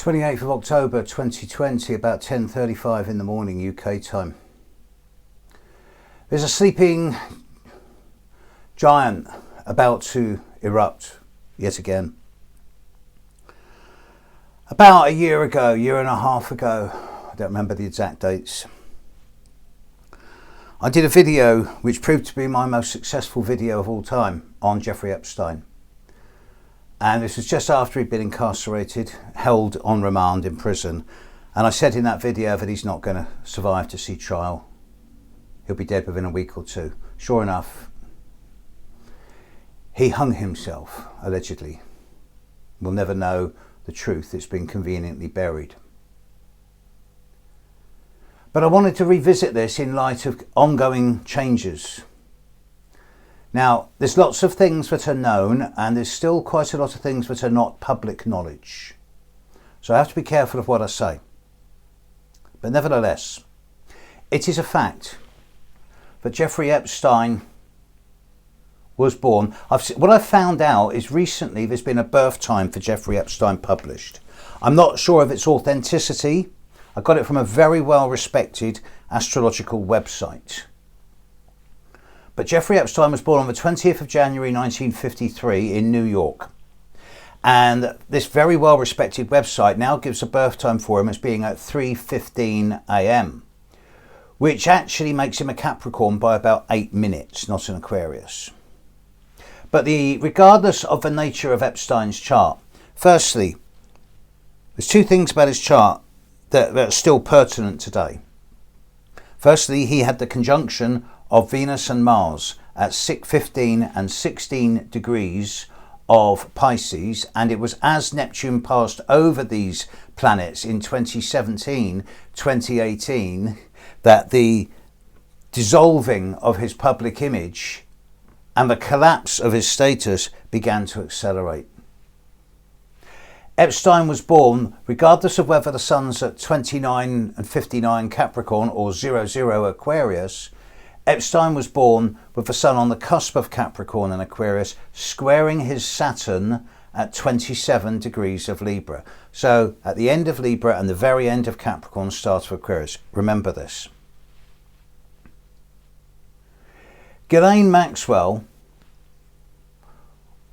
28th of October 2020, about 10:35 in the morning UK time. There's a sleeping giant about to erupt yet again. About a year and a half ago, I don't remember the exact dates, I did a video which proved to be my most successful video of all time on Jeffrey Epstein. And this was just after he'd been incarcerated, held on remand in prison. And I said in that video that he's not going to survive to see trial. He'll be dead within a week or two. Sure enough, he hung himself, allegedly. We'll never know the truth. It's been conveniently buried. But I wanted to revisit this in light of ongoing changes. Now, there's lots of things that are known, and there's still quite a lot of things that are not public knowledge. So I have to be careful of what I say. But nevertheless, it is a fact that Jeffrey Epstein was born. What I've found out is recently there's been a birth time for Jeffrey Epstein published. I'm not sure of its authenticity. I got it from a very well-respected astrological website. But Jeffrey Epstein was born on the 20th of January 1953 in New York. And this very well-respected website now gives a birth time for him as being at 3:15 a.m, which actually makes him a Capricorn by about 8 minutes, not an Aquarius. But regardless of the nature of Epstein's chart, firstly, there's two things about his chart that are still pertinent today. Firstly, he had the conjunction of Venus and Mars at 15 and 16 degrees of Pisces, and it was as Neptune passed over these planets in 2017, 2018, that the dissolving of his public image and the collapse of his status began to accelerate. Epstein was born, regardless of whether the sun's at 29 and 59 Capricorn or 00 Aquarius, Epstein was born with the sun on the cusp of Capricorn and Aquarius, squaring his Saturn at 27 degrees of Libra. So at the end of Libra and the very end of Capricorn, start of Aquarius. Remember this. Maxwell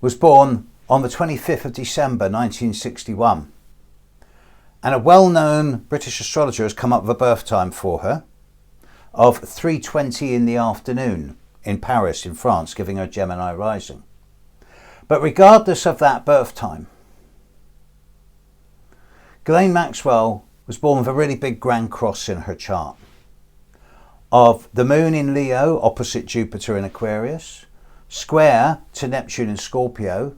was born on the 25th of December 1961. And a well-known British astrologer has come up with a birth time for her of 3:20 in the afternoon in Paris, in France, giving her Gemini rising. But regardless of that birth time, Maxwell was born with a really big grand cross in her chart of the moon in Leo opposite Jupiter in Aquarius, square to Neptune in Scorpio,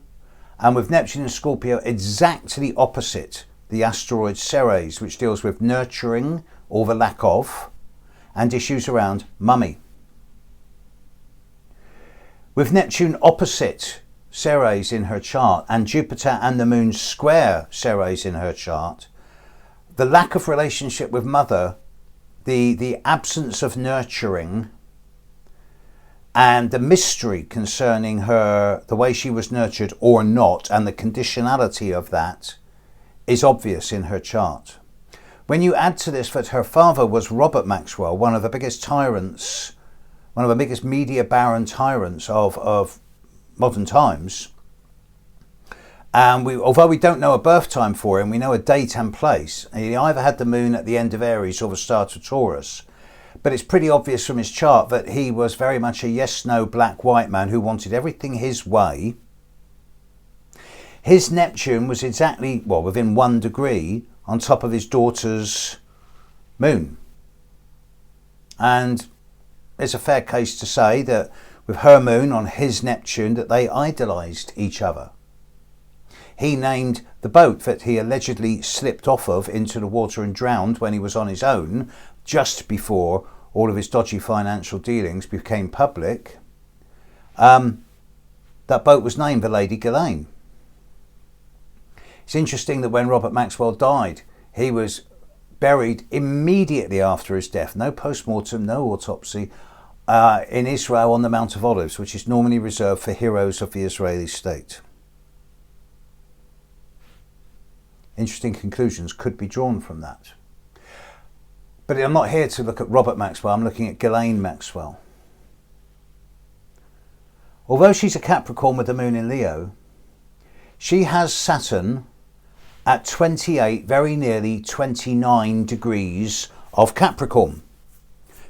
and with Neptune in Scorpio exactly opposite the asteroid Ceres, which deals with nurturing or the lack of, and issues around mummy. With Neptune opposite Ceres in her chart and Jupiter and the moon square Ceres in her chart, the lack of relationship with mother, the absence of nurturing, and the mystery concerning her, the way she was nurtured or not, and the conditionality of that is obvious in her chart. When you add to this that her father was Robert Maxwell, one of the biggest tyrants, one of the biggest media baron tyrants of modern times, and although we don't know a birth time for him, we know a date and place. He either had the moon at the end of Aries or the start of Taurus. But it's pretty obvious from his chart that he was very much a yes-no black-white man who wanted everything his way. His Neptune was exactly, within 1 degree on top of his daughter's moon. And it's a fair case to say that with her moon on his Neptune that they idolised each other. He named the boat that he allegedly slipped off of into the water and drowned when he was on his own, just before all of his dodgy financial dealings became public. That boat was named the Lady Ghislaine. It's interesting that when Robert Maxwell died, he was buried immediately after his death. No post-mortem, no autopsy, in Israel on the Mount of Olives, which is normally reserved for heroes of the Israeli state. interesting conclusions could be drawn from that. But I'm not here to look at Robert Maxwell, I'm looking at Ghislaine Maxwell. Although she's a Capricorn with the moon in Leo, she has Saturn at 28, very nearly 29 degrees of Capricorn.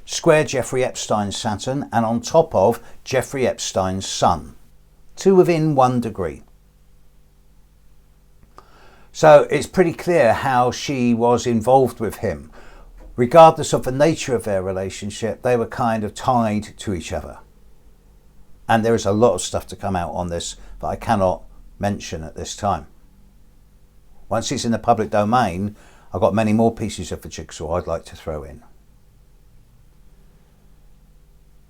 Square Jeffrey Epstein's Saturn and on top of Jeffrey Epstein's Sun, to within 1 degree. So it's pretty clear how she was involved with him. Regardless of the nature of their relationship, they were kind of tied to each other. And there is a lot of stuff to come out on this that I cannot mention at this time. Once it's in the public domain, I've got many more pieces of the jigsaw I'd like to throw in.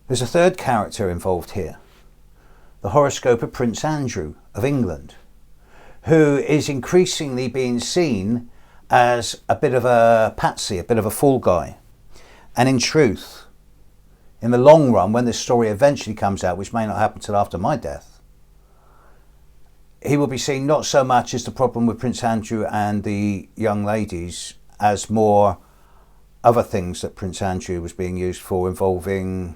There's a third character involved here, the horoscope of Prince Andrew of England, who is increasingly being seen as a bit of a patsy, a bit of a fool guy. And in truth, in the long run, when this story eventually comes out, which may not happen till after my death, he will be seen not so much as the problem with Prince Andrew and the young ladies, as more other things that Prince Andrew was being used for, involving,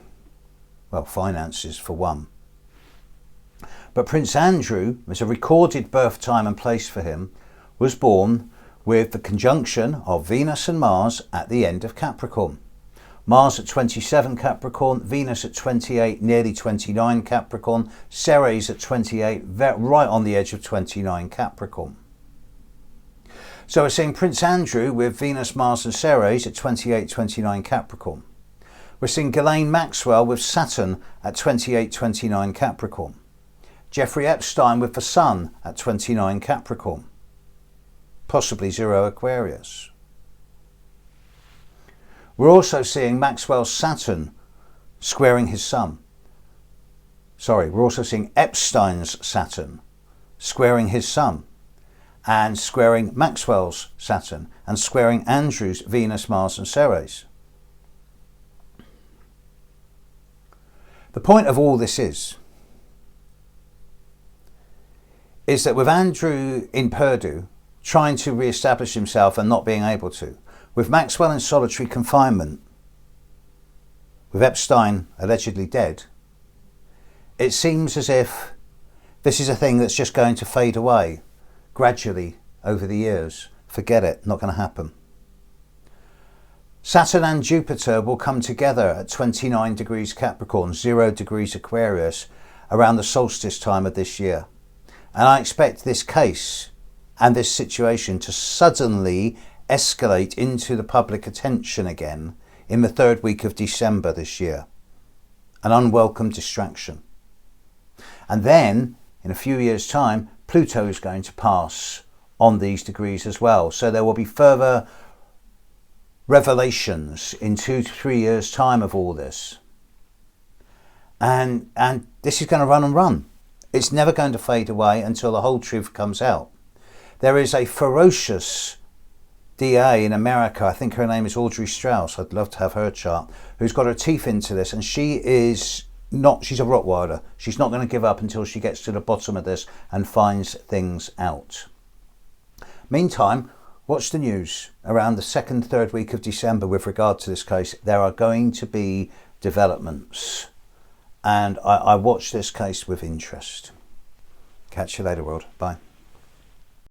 well, finances for one. But Prince Andrew, there's a recorded birth time and place for him, was born with the conjunction of Venus and Mars at the end of Capricorn. Mars at 27 Capricorn, Venus at 28, nearly 29 Capricorn, Ceres at 28, right on the edge of 29 Capricorn. So we're seeing Prince Andrew with Venus, Mars and Ceres at 28, 29 Capricorn. We're seeing Ghislaine Maxwell with Saturn at 28, 29 Capricorn. Jeffrey Epstein with the Sun at 29 Capricorn. Possibly 0 Aquarius. We're also seeing Maxwell's Saturn squaring his Sun. We're also seeing Epstein's Saturn squaring his Sun and squaring Maxwell's Saturn and squaring Andrew's Venus, Mars and Ceres. The point of all this is that with Andrew in Purdue trying to re-establish himself and not being able to, with Maxwell in solitary confinement, with Epstein allegedly dead, it seems as if this is a thing that's just going to fade away gradually over the years. Forget it, not going to happen. Saturn and Jupiter will come together at 29 degrees Capricorn, 0 degrees Aquarius, around the solstice time of this year. And I expect this case and this situation to suddenly escalate into the public attention again in the 3rd week of December this year. An unwelcome distraction. And then, in a few years' time, Pluto is going to pass on these degrees as well. So there will be further revelations in 2 to 3 years' time of all this. And this is going to run and run. It's never going to fade away until the whole truth comes out. There is a ferocious DA in America, I think her name is Audrey Strauss, I'd love to have her chart, who's got her teeth into this, and she's a Rottweiler. She's not going to give up until she gets to the bottom of this and finds things out. Meantime, watch the news around the 2nd, 3rd week of December with regard to this case. There are going to be developments, and I watch this case with interest. Catch you later, world. Bye.